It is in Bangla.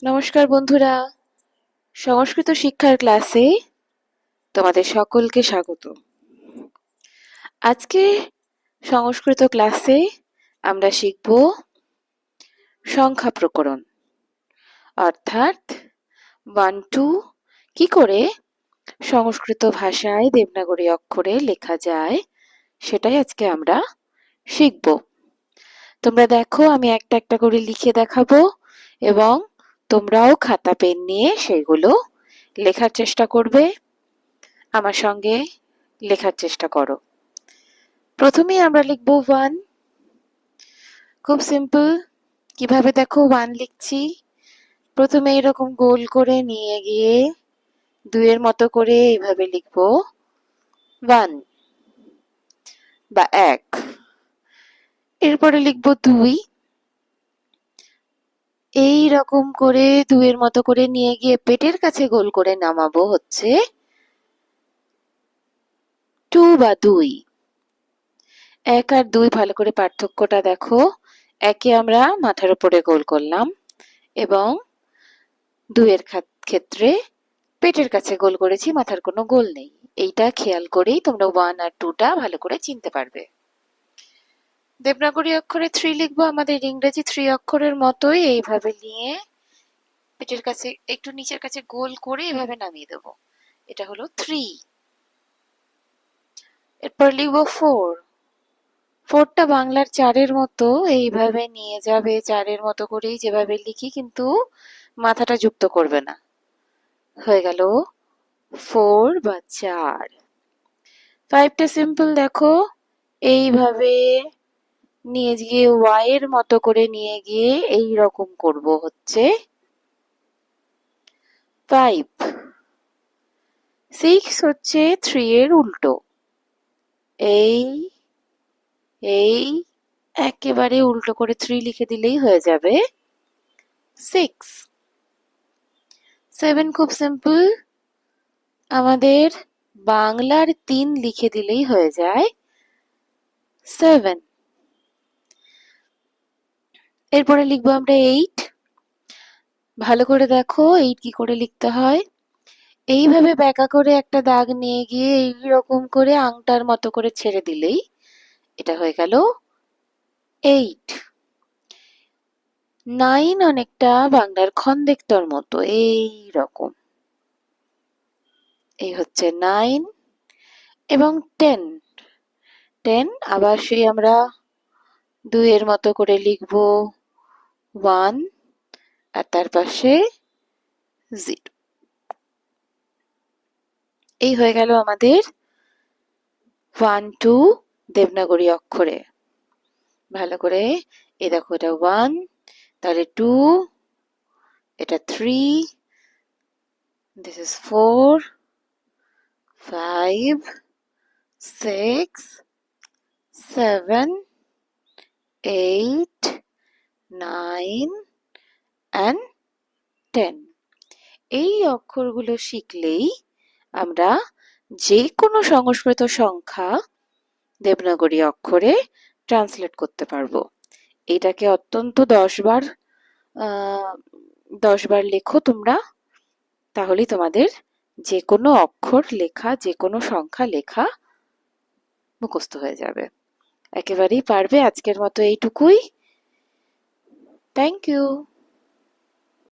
নমস্কার বন্ধুরা, সংস্কৃত শিক্ষার ক্লাসে তোমাদের সকলকে স্বাগত। আজকে সংস্কৃত ক্লাসে আমরা শিখব সংখ্যা প্রকরণ, অর্থাৎ 1-2 কি করে সংস্কৃত ভাষায় দেবনাগরী অক্ষরে লেখা যায় সেটাই আজকে আমরা শিখব। তোমরা দেখো, আমি একটা একটা করে লিখে দেখাবো এবং তোমরাও খাতা পেন নিয়ে সেগুলো লেখার চেষ্টা করবে। আমার সঙ্গে লেখার চেষ্টা করো। প্রথমেই আমরা লিখব 1। খুব সিম্পল। কিভাবে দেখো 1 লিখছি, প্রথমে এরকম গোল করে নিয়ে গিয়ে 2 এর মতো করে এইভাবে লিখব 1 বা 1। এরপরে লিখব 2, এই রকম করে 2 এর মতো করে নিয়ে গিয়ে পেটের কাছে গোল করে নামাবো হচ্ছে 2 বা 2। 1 আর 2 ভালো করে পার্থক্যটা দেখো। একে আমরা মাথার উপরে গোল করলাম এবং 2 এর ক্ষেত্রে পেটের কাছে গোল করেছি, মাথার কোনো গোল নেই। এইটা খেয়াল করেই তোমরা 1 আর 2টা ভালো করে চিনতে পারবে। দেবনাগরী অক্ষরে 3 লিখবো, আমাদের ইংরেজি 3 অক্ষরের মতোই এইভাবে নিয়ে পেটের কাছে একটু নিচের কাছে গোল করে এভাবে নামিয়ে দেব। এটা হলো 3। এরপর লিখবো 4। 4টা বাংলার 4-এর মতো এইভাবে নিয়ে যাবে, 4-এর মতো করেই যেভাবে লিখি, কিন্তু মাথাটা যুক্ত করবে না। হয়ে গেল 4 বা 4। 5টা সিম্পল দেখো, এইভাবে নিয়ে গিয়ে y এর মতো করে নিয়ে গিয়ে এই রকম করব হচ্ছে 5। 6 হচ্ছে 3 এর উল্টো, এই এই একেবারে উল্টো করে 3 লিখে দিলেই হয়ে যাবে 6। 7 খুব সিম্পল, আমাদের বাংলার 3 লিখে দিলেই হয়ে যায় 7। এরপরে লিখবো আমরা 8। ভালো করে দেখো 8 কি করে লিখতে হয়। এইভাবে ব্যাকা করে একটা দাগ নিয়ে গিয়ে এইরকম করে আংটার মতো করে ছেড়ে দিলেই এটা হয়ে গেল 8। 9 অনেকটা বাংলার খন্দেক্তর মতো, এই রকম, এই হচ্ছে 9। এবং 10, 10 আবার সেই আমরা 2 এর মতো করে লিখবো 1 আর তার পাশে 0। এই হয়ে গেল আমাদের 1-2 দেবনাগরী অক্ষরে। ভালো করে এই দেখো, এটা 1, তাহলে 2, এটা 3, this is 4, 5, 6, 7, 8, 9 and 10। এই অক্ষরগুলো শিখলেই আমরা যে কোনো সংস্কৃত সংখ্যা দেবনাগরী অক্ষরে ট্রান্সলেট করতে পারবো। এটাকে অত্যন্ত 10 বার লেখো তোমরা, তাহলেই তোমাদের যে কোনো অক্ষর লেখা, যে কোনো সংখ্যা লেখা মুখস্থ হয়ে যাবে। একেবারেই পারবে। আজকের মতো এইটুকুই। Thank you.